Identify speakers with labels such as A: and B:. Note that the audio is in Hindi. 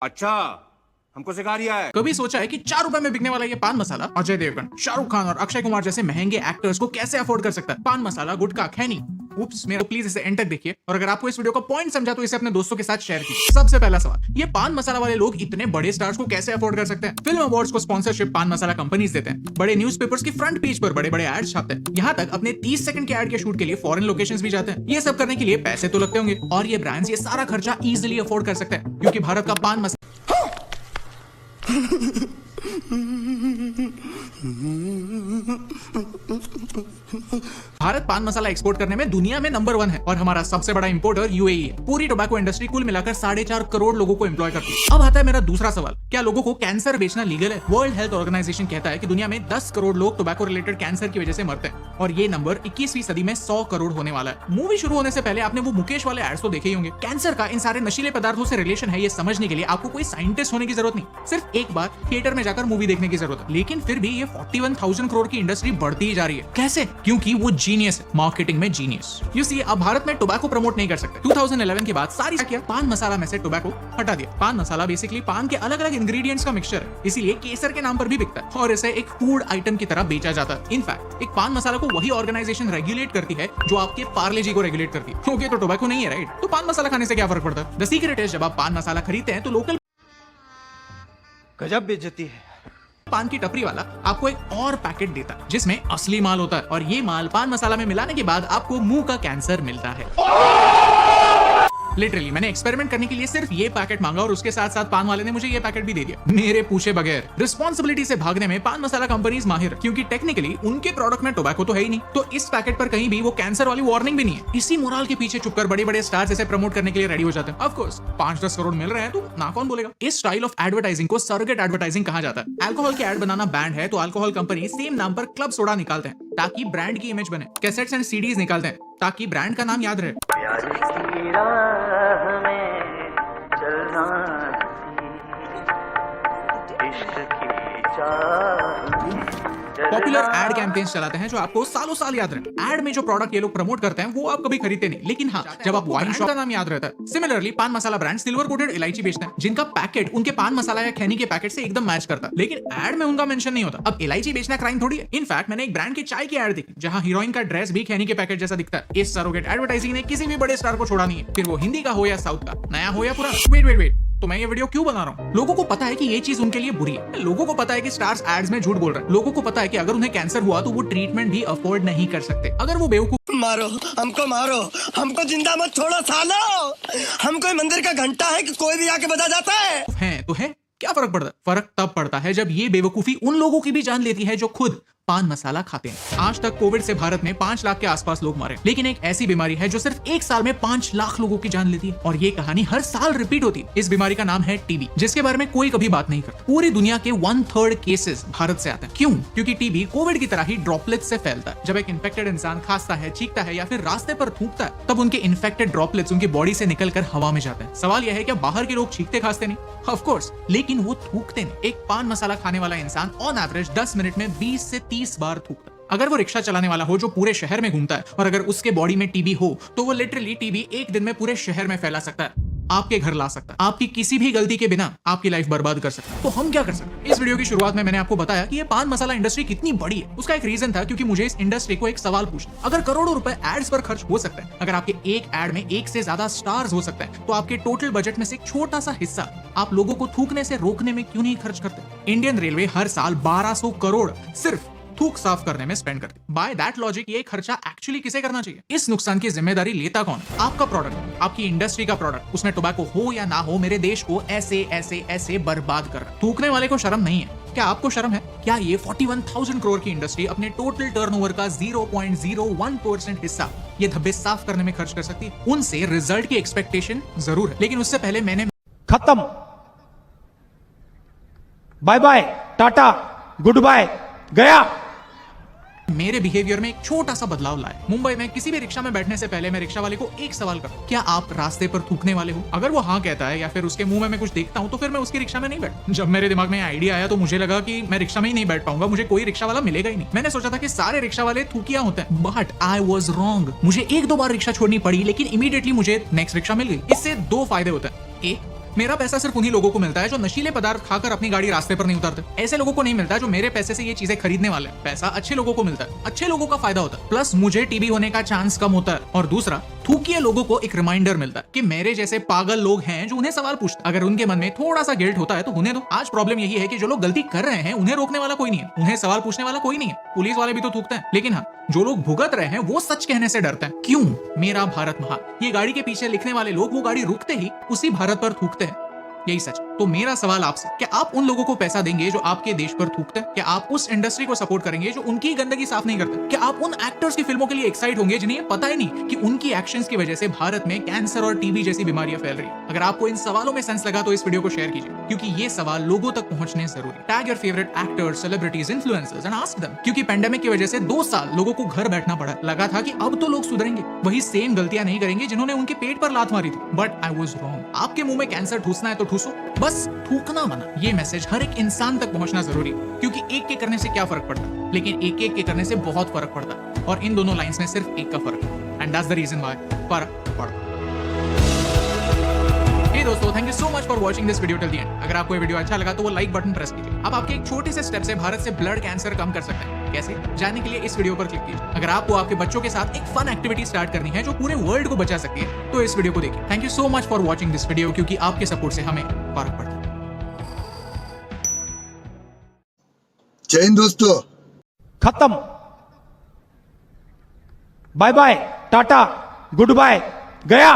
A: अच्छा, हमको सिखा रिया है।
B: कभी सोचा है कि 4 रुपए में बिकने वाला ये पान मसाला अजय देवगन, शाहरुख खान और अक्षय कुमार जैसे महंगे एक्टर्स को कैसे अफोर्ड कर सकता है? पान मसाला, गुटखा, खैनी। उप्स, मेरा प्लीज इसे एंड तक देखिए, और अगर आपको इस वीडियो का पॉइंट समझा तो इसे अपने दोस्तों के साथ शेयर कीजिए। सबसे पहला सवाल, ये पान मसाला वाले लोग इतने बड़े स्टार्स को कैसे अफोर्ड कर सकते हैं? फिल्म अवार्ड्स को स्पॉन्सरशिप पान मसाला कंपनीज देते हैं, बड़े न्यूज़पेपर्स की फ्रंट पेज पर बड़े बड़े एड्स छापते हैं, यहाँ तक अपने 30 सेकंड के एड के शूट के लिए फॉरेन लोकेशंस भी जाते हैं। ये सब करने के लिए पैसे तो लगते होंगे, और ये ब्रांड्स ये सारा खर्चा इजीली अफोर्ड कर सकते हैं, क्योंकि भारत का पान मसाला भारत पान मसाला एक्सपोर्ट करने में दुनिया में नंबर 1 है, और हमारा सबसे बड़ा इंपोर्टर यूएई है। पूरी टोबैको इंडस्ट्री कुल मिलाकर 4.5 करोड़ लोगों को एम्प्लॉय करती है। अब आता है मेरा दूसरा सवाल, क्या लोगों को कैंसर बेचना लीगल है? वर्ल्ड हेल्थ ऑर्गेनाइजेशन कहता है कि दुनिया में 10 करोड़ लोग टोबैको रिलेटेड कैंसर की वजह से मरते हैं, और ये नंबर 21वीं सदी में 100 करोड़ होने वाला है। मूवी शुरू होने से पहले आपने वो मुकेश वाले एड्स तो देखे ही होंगे। कैंसर का इन सारे नशीले पदार्थों से रिलेशन है, ये समझने के लिए आपको कोई साइंटिस्ट होने की जरूरत नहीं, सिर्फ एक बार थिएटर में जाकर मूवी देखने की जरूरत है। लेकिन फिर भी ये 41,000 करोड़ की इंडस्ट्री बढ़ती ही जा रही है। कैसे? क्योंकि वो जीनियस है, मार्केटिंग में जीनियस। यू सी, अब भारत में टोबैको प्रमोट नहीं कर सकते। 2011 के बाद सारी क्या पान मसाला में से टोबैको हटा दिया। पान मसाला बेसिकली पान के अलग अलग इंग्रेडिएंट्स का मिक्सचर है, इसीलिए केसर के नाम पर भी बिकता है, और इसे एक फूड आइटम की तरह बेचा जाता है। इनफैक्ट एक पान मसाला को वही ऑर्गेनाइजेशन रेगुलेट करती है जो आपके पार्ले जी को रेगुलेट करती है। ओके, तो टोबैको नहीं है, राइट? तो पान मसाला खाने से क्या फर्क पड़ता है? द सीक्रेट इज, जब आप पान मसाला खरीदते हैं तो लोकल
A: गजब बेइज्जती है।
B: पान की टपरी वाला आपको एक और पैकेट देता है जिसमें असली माल होता है, और ये माल पान मसाला में मिलाने के बाद आपको मुंह का कैंसर मिलता है। लिटरली मैंने एक्सपेरिमेंट करने के लिए सिर्फ ये पैकेट मांगा, और उसके साथ साथ पान वाले ने मुझे ये पैकेट भी दे दिया, मेरे पूछे बगैर। रिस्पॉन्सिबिलिटी से भागने में पान मसाला कंपनीज माहिर, क्योंकि टेक्निकली उनके प्रोडक्ट में टोबैको तो है ही नहीं, तो इस पैकेट पर कहीं भी वो कैंसर वाली वार्निंग भी नहीं है। इसी मोरल के पीछे चुपकर बड़े बड़े स्टार्स इसे प्रमोट करने के लिए रेडी हो जाते हैं। ऑफ कोर्स 5-10 करोड़ मिल रहे हैं तो ना कौन बोलेगा। इस स्टाइल ऑफ एडवर्टाइजिंग को सरोगेट एडवर्टाइजिंग कहा जाता है। अल्कोहल के एड बनाना बैंड है, तो अल्कोहल कंपनी सेम नाम पर क्लब सोडा निकालते हैं ताकि ब्रांड की इमेज बने। कैसेट्स एंड सीडीज निकालते हैं ताकि ब्रांड का नाम याद रहे। पॉपुलर एड कैंपेन्स चलाते हैं जो आपको सालों साल याद रहे। एड में जो प्रोडक्ट ये लोग प्रमोट करते हैं वो आप कभी खरीदते नहीं, लेकिन हाँ, जब आप वाइन शॉप का नाम याद रहता है। सिमिलरली पान मसाला ब्रांड सिल्वर कोटेड इलायची बेचते हैं, जिनका पैकेट उनके पान मसाला या खैनी के पैकेट से एकदम मैच करता है, लेकिन एड में उनका मेंशन नहीं होता। अब इलायची बेचना क्राइम थोड़ी है। इनफैक्ट मैंने एक ब्रांड की चाय की एड देखी जहां हीरोइन का ड्रेस भी खैनी के पैकेट जैसा दिखता है। इस सरोगेट एडवर्टाइजिंग ने किसी भी बड़े स्टार को छोड़ा नहीं है, फिर वो हिंदी का हो या साउथ का, नया हो या पुराना। वेट, तो मैं ये वीडियो क्यों बना रहा हूँ? लोगों को पता है कि ये चीज उनके लिए बुरी है, लोगों को पता है कि स्टार्स एड्स में झूठ बोल रहे हैं, लोगों को पता है कि अगर उन्हें कैंसर हुआ तो वो ट्रीटमेंट भी अफोर्ड नहीं कर सकते। अगर वो बेवकूफ
C: मारो हमको जिंदा मत छोड़ो सालो, हम कोई मंदिर का घंटा है कि कोई भी आके बजा जाता है
B: तो है, क्या फर्क पड़ता है? फर्क तब पड़ता है जब ये बेवकूफी उन लोगों की भी जान लेती है जो खुद पान मसाला खाते हैं। आज तक कोविड से भारत में 5 लाख के आसपास लोग मरे, लेकिन एक ऐसी बीमारी है जो सिर्फ एक साल में 5 लाख लोगों की जान लेती है, और ये कहानी हर साल रिपीट होती है। इस बीमारी का नाम है टीबी, जिसके बारे में कोई कभी बात नहीं करता। पूरी दुनिया के 1/3 केसेस भारत से आते हैं। क्यों? क्योंकि टीबी कोविड की तरह ही ड्रॉपलेट से फैलता है। जब एक इन्फेक्टेड इंसान खांसता है, चीखता है या फिर रास्ते पर थूकता है, तब उनके इन्फेक्टेड ड्रॉपलेट्स उनकी बॉडी से निकलकर हवा में जाते हैं। सवाल यह है कि बाहर के लोग चीखते खांसते नहीं? ऑफ कोर्स, लेकिन वो थूकते नहीं। एक पान मसाला खाने वाला इंसान ऑन एवरेज 10 मिनट में 20 से 30 बार थूकता है। अगर वो रिक्शा चलाने वाला हो जो पूरे शहर में घूमता है, और अगर उसके बॉडी में टीबी हो, तो वो लिटरली टीबी एक दिन में पूरे शहर में फैला सकता है, आपके घर ला सकता है, आपकी किसी भी गलती के बिना आपकी लाइफ बर्बाद कर सकता है। तो हम क्या कर सकते हैं? इस वीडियो की शुरुआत में मैंने आपको बताया कि ये पान मसाला इंडस्ट्री कितनी बड़ी है। उसका एक रीजन था, क्योंकि मुझे इस इंडस्ट्री को एक सवाल पूछना। अगर करोड़ों रुपए एड्स पर खर्च हो सकता है, अगर आपके एक एड में एक से ज्यादा स्टार्स हो सकता है, तो आपके टोटल बजट में से एक छोटा सा हिस्सा आप लोगों को थूकने से रोकने में क्यों नहीं खर्च करते? इंडियन रेलवे हर साल 1200 करोड़ सिर्फ थूक साफ करने में स्पेंड करती है। बाय दैट लॉजिक ये खर्चा एक्चुअली किसे करना चाहिए? इस नुकसान की जिम्मेदारी लेता कौन? आपका प्रोडक्ट, आपकी इंडस्ट्री का प्रोडक्ट, उसमें टोबैको हो या ना हो, मेरे देश को ऐसे बर्बाद कर रहा है। थूकने वाले को शर्म नहीं है? क्या आपको शर्म है? क्या ये 41,000 करोड़ की इंडस्ट्री अपने टोटल टर्नओवर का 0.01% हिस्सा ये धब्बे साफ करने में खर्च कर सकती है? उनसे रिजल्ट की एक्सपेक्टेशन जरूर है, लेकिन उससे पहले मैंने
D: खत्म, bye bye, tata, goodbye, गया।
B: मेरे बिहेवियर में एक छोटा सा बदलाव लाए। मुंबई में किसी भी रिक्शा में बैठने से पहले मैं रिक्शा वाले को एक सवाल करता हूं, क्या आप रास्ते पर थूकने वाले हो? अगर वो हाँ कहता है या फिर उसके मुंह में मैं कुछ देखता हूं, तो फिर मैं उसकी रिक्शा में नहीं बैठ। जब मेरे दिमाग में आइडिया आया तो मुझे लगा कि मैं रिक्शा में ही नहीं बैठ पाऊंगा, मुझे कोई रिक्शा वाला मिलेगा ही नहीं। मैंने सोचा था कि सारे रिक्शा वाले थूकिया होते हैं, बट आई वॉज रॉन्ग। मुझे 1-2 बार रिक्शा छोड़नी पड़ी, लेकिन इमीडिएटली मुझे नेक्स्ट रिक्शा मिल गई। इससे 2 फायदे होते हैं। एक, मेरा पैसा सिर्फ उन्हीं लोगों को मिलता है जो नशीले पदार्थ खाकर अपनी गाड़ी रास्ते पर नहीं उतारते। ऐसे लोगों को नहीं मिलता जो मेरे पैसे से ये चीजें खरीदने वाले हैं। पैसा अच्छे लोगों को मिलता है, अच्छे लोगों का फायदा होता है। प्लस मुझे टीबी होने का चांस कम होता है। और दूसरा, थूकिए लोगों को एक रिमाइंडर मिलता है कि मेरे जैसे पागल लोग हैं जो उन्हें सवाल पूछते। अगर उनके मन में थोड़ा सा गिल्ट होता है तो उन्हें दो। आज प्रॉब्लम यही है कि जो लोग गलती कर रहे हैं उन्हें रोकने वाला कोई नहीं है, उन्हें सवाल पूछने वाला कोई नहीं है। पुलिस वाले भी तो थूकते हैं, लेकिन हाँ, जो लोग भुगत रहे हैं वो सच कहने से डरते हैं। क्यों? मेरा भारत महान। ये गाड़ी के पीछे लिखने वाले लोग वो गाड़ी रुकते ही उसी भारत पर थूकते हैं। यही सच। तो मेरा सवाल आपसे, क्या आप उन लोगों को पैसा देंगे जो आपके देश पर थूकते हैं? क्या आप उस इंडस्ट्री को सपोर्ट करेंगे जो उनकी गंदगी साफ नहीं करते? क्या आप उन एक्टर्स की फिल्मों के लिए एक्साइट होंगे जिन्हें पता ही नहीं कि उनकी एक्शंस की वजह से भारत में कैंसर और टीबी जैसी बीमारियां फैल रही है? अगर आपको इन सवालों में सेंस लगा तो इस वीडियो को शेयर कीजिए, क्योंकि ये सवाल लोगों तक पहुंचने जरूरी। Tag your favourite actors, celebrities, influencers and ask them. क्योंकि पेंडेमिक की वजह से 2 साल लोगों को घर बैठना पड़ा। लगा था कि अब तो लोग सुधरेंगे, वही सेम गलतियां नहीं करेंगे जिन्होंने उनके पेट पर लात मारी थी। But I was wrong. आपके मुंह में कैंसर ठूसना है तो ठूसो, बस थूकना मना। ये मैसेज हर एक इंसान तक पहुंचना जरूरी है, क्योंकि एक के करने से क्या फर्क पड़ता है, लेकिन एक एक के करने से बहुत फर्क पड़ता है। और इन दोनों लाइंस में सिर्फ एक का फर्क है, and that's the reason why फर्क पड़ता है। हे दोस्तों, thank you so much for watching this video till the end. अगर आपको ये वीडियो अच्छा लगा तो वो लाइक बटन प्रेस कीजिए। अब आपके एक छोटे से स्टेप से भारत से ब्लड कैंसर कम कर सकते हैं। कैसे जानने के लिए इस वीडियो पर क्लिक कीजिए। अगर आपको आपके बच्चों के साथ एक फन एक्टिविटी स्टार्ट करनी है जो पूरे वर्ल्ड को बचा सकती है तो इस वीडियो को देखिए। Thank you so much for watching this video, क्योंकि आपके सपोर्ट से हमें फर्क पड़ता है।
E: जय हिंद दोस्तों।
D: खत्म। Bye bye, tata, goodbye, गया।